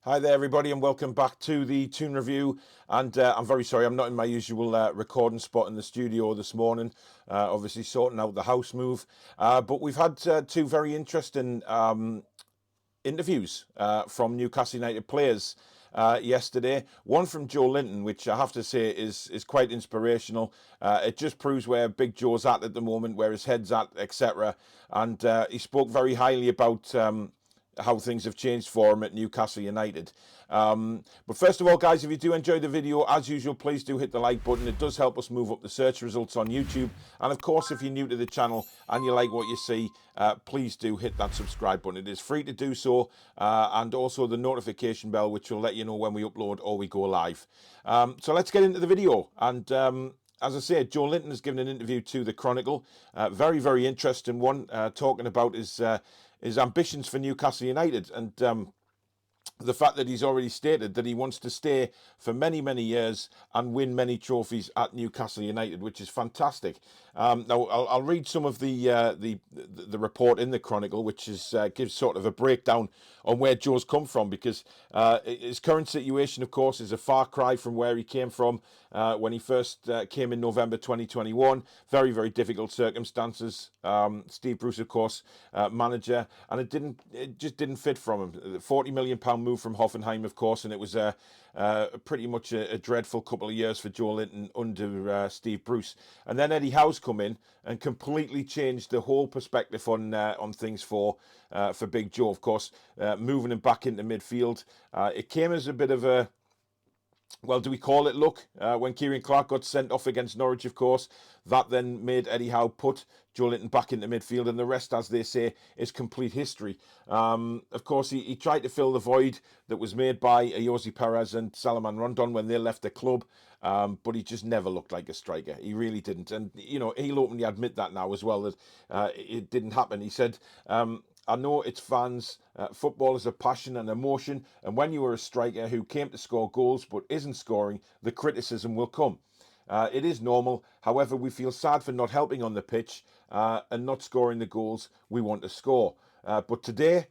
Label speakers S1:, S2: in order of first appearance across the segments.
S1: Hi there, everybody, and welcome back to the Toon review. And I'm very sorry, I'm not in my usual recording spot in the studio this morning. Obviously, sorting out the house move. But we've had two very interesting interviews from Newcastle United players yesterday. One from Joelinton, which I have to say is quite inspirational. It just proves where Big Joe's at the moment, where his head's at, etc. And he spoke very highly about how things have changed for him at Newcastle United. But first of all, guys, if you do enjoy the video, as usual, please do hit the like button. It does help us move up the search results on YouTube. And of course, if you're new to the channel and you like what you see, please do hit that subscribe button. It is free to do so, and also the notification bell, which will let you know when we upload or we go live. So let's get into the video. And as I said, Joelinton has given an interview to the Chronicle. Very, very interesting one, talking about his ambitions for Newcastle United, and the fact that he's already stated that he wants to stay for many, many years and win many trophies at Newcastle United, which is fantastic. Now, I'll read some of the report in the Chronicle, which is gives sort of a breakdown on where Joe's come from, because his current situation, of course, is a far cry from where he came from when he first came in November 2021. Very, very difficult circumstances. Steve Bruce, of course, manager, and it just didn't fit from him. The £40 million move from Hoffenheim, of course, and it was pretty much a dreadful couple of years for Joelinton under Steve Bruce. And then Eddie Howe's come in and completely changed the whole perspective on things for Big Joe. Of course, moving him back into midfield, it came as a bit of a, well, do we call it luck? When Kieran Clark got sent off against Norwich, of course, that then made Eddie Howe put Joelinton back into midfield, and the rest, as they say, is complete history. Of course, he tried to fill the void that was made by Jose Perez and Salomon Rondon when they left the club, but he just never looked like a striker. He really didn't, and you know, he'll openly admit that now as well, that it didn't happen. He said, I know it's fans. Football is a passion and emotion, and when you are a striker who came to score goals but isn't scoring, the criticism will come. It is normal. However, we feel sad for not helping on the pitch and not scoring the goals we want to score. But today,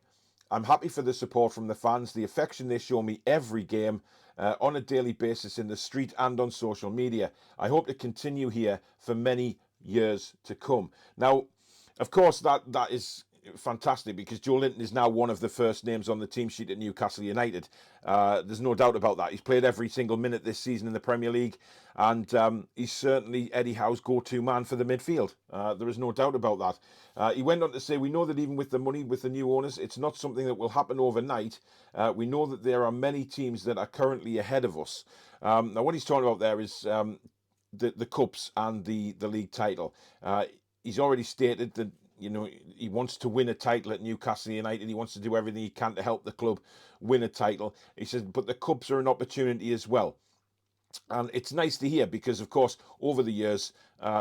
S1: I'm happy for the support from the fans, the affection they show me every game, on a daily basis in the street and on social media. I hope to continue here for many years to come. Now, of course, that is fantastic, because Joelinton is now one of the first names on the team sheet at Newcastle United. There's no doubt about that. He's played every single minute this season in the Premier League, and he's certainly Eddie Howe's go-to man for the midfield. There is no doubt about that. He went on to say, we know that even with the money, with the new owners, it's not something that will happen overnight. We know that there are many teams that are currently ahead of us. Now, what he's talking about there is the Cups and the league title. He's already stated that, you know, he wants to win a title at Newcastle United. He wants to do everything he can to help the club win a title. He says, but the Cups are an opportunity as well. And it's nice to hear, because, of course, over the years,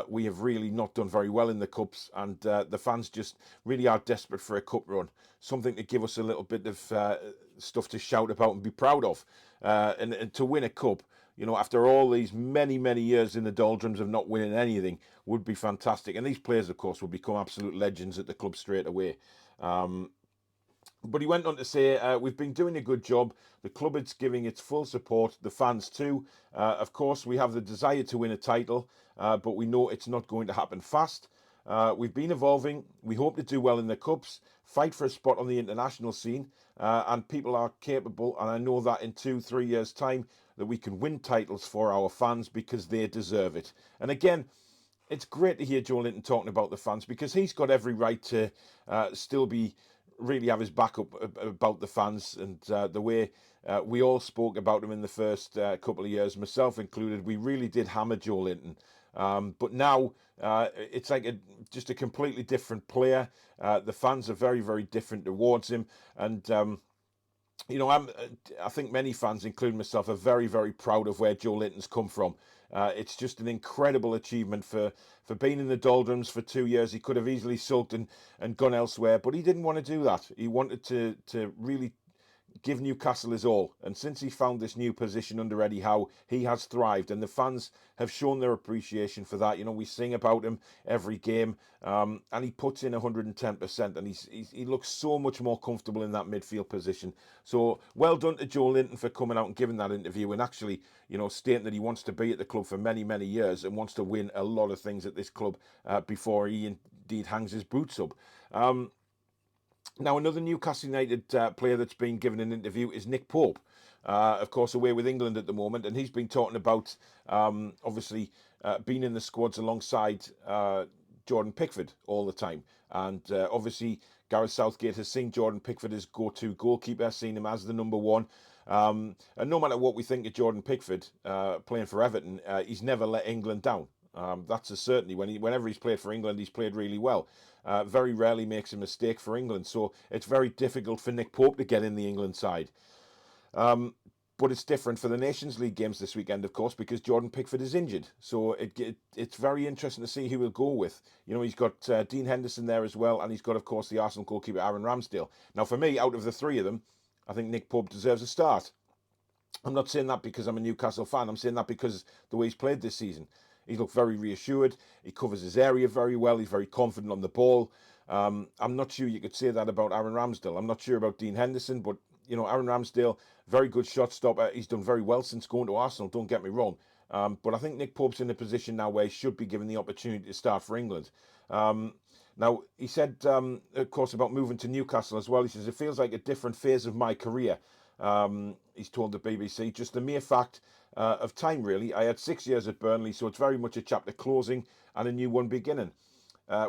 S1: we have really not done very well in the Cups, and the fans just really are desperate for a cup run, something to give us a little bit of stuff to shout about and be proud of. And to win a cup, you know, after all these many, many years in the doldrums of not winning anything, would be fantastic. And these players, of course, will become absolute legends at the club straight away. But he went on to say, we've been doing a good job. The club is giving its full support, the fans too. Of course, we have the desire to win a title, but we know it's not going to happen fast. We've been evolving. We hope to do well in the Cups, fight for a spot on the international scene, and people are capable, and I know that in 2-3 years' time, that we can win titles for our fans, because they deserve it. And again, it's great to hear Joelinton talking about the fans, because he's got every right to still be really have his back up about the fans, and the way we all spoke about him in the first couple of years, myself included. We really did hammer Joelinton, but now it's like just a completely different player. The fans are very, very different towards him, and you know, I think many fans, including myself, are very, very proud of where Joelinton's come from. It's just an incredible achievement for being in the doldrums for 2 years. He could have easily sulked and gone elsewhere, but he didn't want to do that. He wanted to really give Newcastle his all. And since he found this new position under Eddie Howe, he has thrived. And the fans have shown their appreciation for that. You know, we sing about him every game, and he puts in 110%. And he looks so much more comfortable in that midfield position. So well done to Joelinton for coming out and giving that interview and actually, you know, stating that he wants to be at the club for many, many years and wants to win a lot of things at this club before he indeed hangs his boots up. Now, another Newcastle United player that's been given an interview is Nick Pope, of course, away with England at the moment, and he's been talking about, obviously, being in the squads alongside Jordan Pickford all the time. And obviously, Gareth Southgate has seen Jordan Pickford as go-to goalkeeper, seen him as the number one. And no matter what we think of Jordan Pickford playing for Everton, he's never let England down. That's a certainty. Whenever he's played for England, he's played really well. Very rarely makes a mistake for England. So it's very difficult for Nick Pope to get in the England side. But it's different for the Nations League games this weekend, of course, because Jordan Pickford is injured. So it's very interesting to see who he'll go with. You know, he's got Dean Henderson there as well, and he's got, of course, the Arsenal goalkeeper Aaron Ramsdale. Now, for me, out of the three of them, I think Nick Pope deserves a start. I'm not saying that because I'm a Newcastle fan. I'm saying that because the way he's played this season. He's looked very reassured. He covers his area very well. He's very confident on the ball. I'm not sure you could say that about Aaron Ramsdale. I'm not sure about Dean Henderson, but, you know, Aaron Ramsdale, very good shot stopper. He's done very well since going to Arsenal, don't get me wrong. But I think Nick Pope's in a position now where he should be given the opportunity to start for England. Now, he said, of course, about moving to Newcastle as well. He says, it feels like a different phase of my career. He's told the BBC, just the mere fact of time, really. I had 6 years at Burnley, so it's very much a chapter closing and a new one beginning.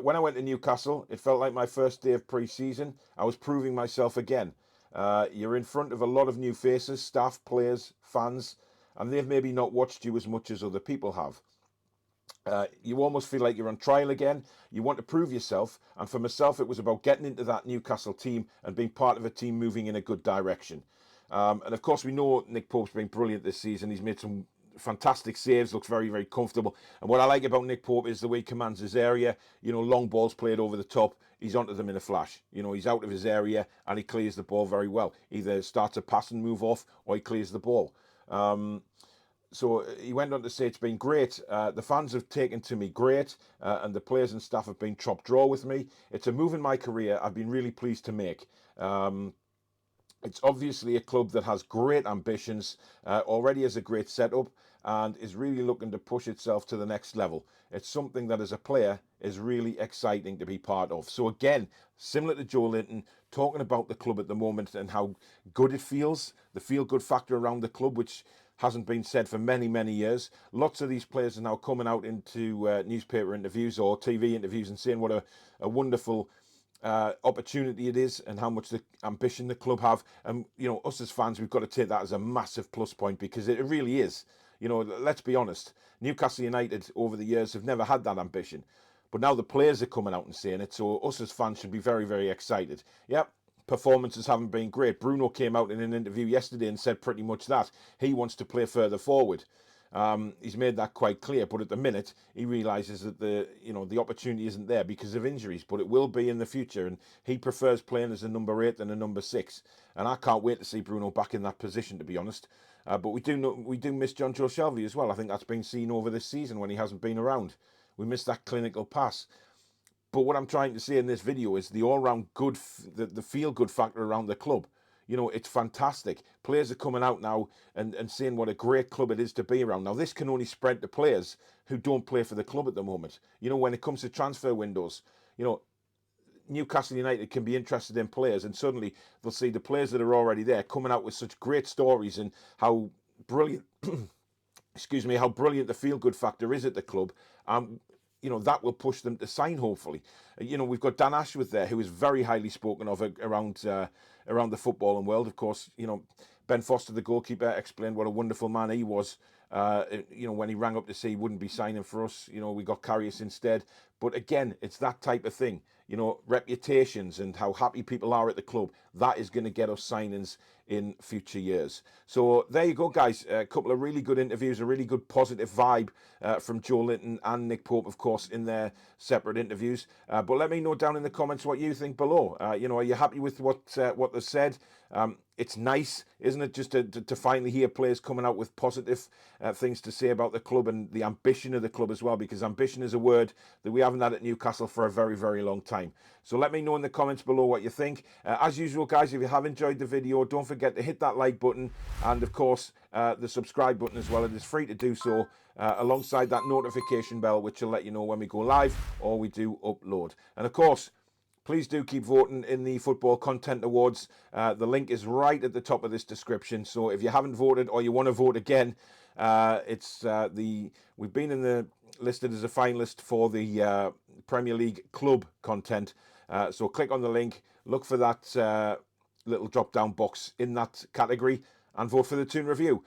S1: When I went to Newcastle, it felt like my first day of pre-season. I was proving myself again. You're in front of a lot of new faces, staff, players, fans, and they've maybe not watched you as much as other people have. You almost feel like you're on trial again. You want to prove yourself. And for myself, it was about getting into that Newcastle team and being part of a team moving in a good direction. And of course, we know Nick Pope's been brilliant this season. He's made some fantastic saves, looks very, very comfortable. And what I like about Nick Pope is the way he commands his area. You know, long balls played over the top. He's onto them in a flash. You know, he's out of his area and he clears the ball very well. Either starts a pass and move off or he clears the ball. So he went on to say it's been great. The fans have taken to me great, and the players and staff have been top draw with me. It's a move in my career I've been really pleased to make. It's obviously a club that has great ambitions, already has a great setup, and is really looking to push itself to the next level. It's something that, as a player, is really exciting to be part of. So again, similar to Joelinton, talking about the club at the moment and how good it feels, the feel-good factor around the club, which hasn't been said for many, many years. Lots of these players are now coming out into newspaper interviews or TV interviews and saying what a wonderful opportunity it is and how much the ambition the club have. And, you know, us as fans, we've got to take that as a massive plus point because it really is. You know, let's be honest, Newcastle United over the years have never had that ambition. But now the players are coming out and saying it, so us as fans should be very, very excited. Yep, performances haven't been great. Bruno came out in an interview yesterday and said pretty much that. He wants to play further forward. He's made that quite clear, but at the minute he realises that the opportunity isn't there because of injuries, but it will be in the future, and he prefers playing as a number 8 than a number 6. And I can't wait to see Bruno back in that position, to be honest. But we do miss John Joe Shelby as well. I think that's been seen over this season when he hasn't been around. We miss that clinical pass. But what I'm trying to say in this video is the all-round good, the feel-good factor around the club. You know, it's fantastic. Players are coming out now and saying what a great club it is to be around. Now, this can only spread to players who don't play for the club at the moment. You know, when it comes to transfer windows, you know, Newcastle United can be interested in players and suddenly they'll see the players that are already there coming out with such great stories and how brilliant, excuse me, how brilliant the feel-good factor is at the club. You know, that will push them to sign, hopefully. You know, we've got Dan Ashworth there, who is very highly spoken of around the footballing world. Of course, you know, Ben Foster, the goalkeeper, explained what a wonderful man he was. You know, when he rang up to say he wouldn't be signing for us, you know, we got Karius instead. But again, it's that type of thing. You know, reputations and how happy people are at the club. That is going to get us signings in future years. So there you go, guys. A couple of really good interviews, a really good positive vibe from Joelinton and Nick Pope, of course, in their separate interviews. But let me know down in the comments what you think below. You know, are you happy with what they've said? It's nice, isn't it, just to finally hear players coming out with positive things to say about the club and the ambition of the club as well, because ambition is a word that we haven't had at Newcastle for a very, very long time. So let me know in the comments below what you think. As usual, guys, if you have enjoyed the video, don't forget to hit that like button and, of course, the subscribe button as well. It is free to do so, alongside that notification bell, which will let you know when we go live or we do upload. And, of course, please do keep voting in the Football Content Awards. The link is right at the top of this description. So if you haven't voted or you want to vote again, we've been listed as a finalist for the Premier League club content. So click on the link, look for that little drop-down box in that category, and vote for the Toon Review.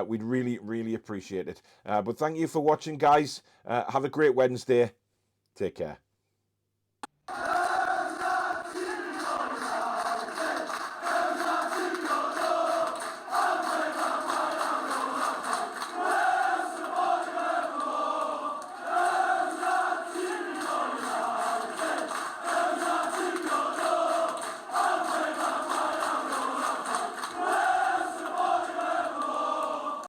S1: We'd really, really appreciate it. But thank you for watching, guys. Have a great Wednesday. Take care.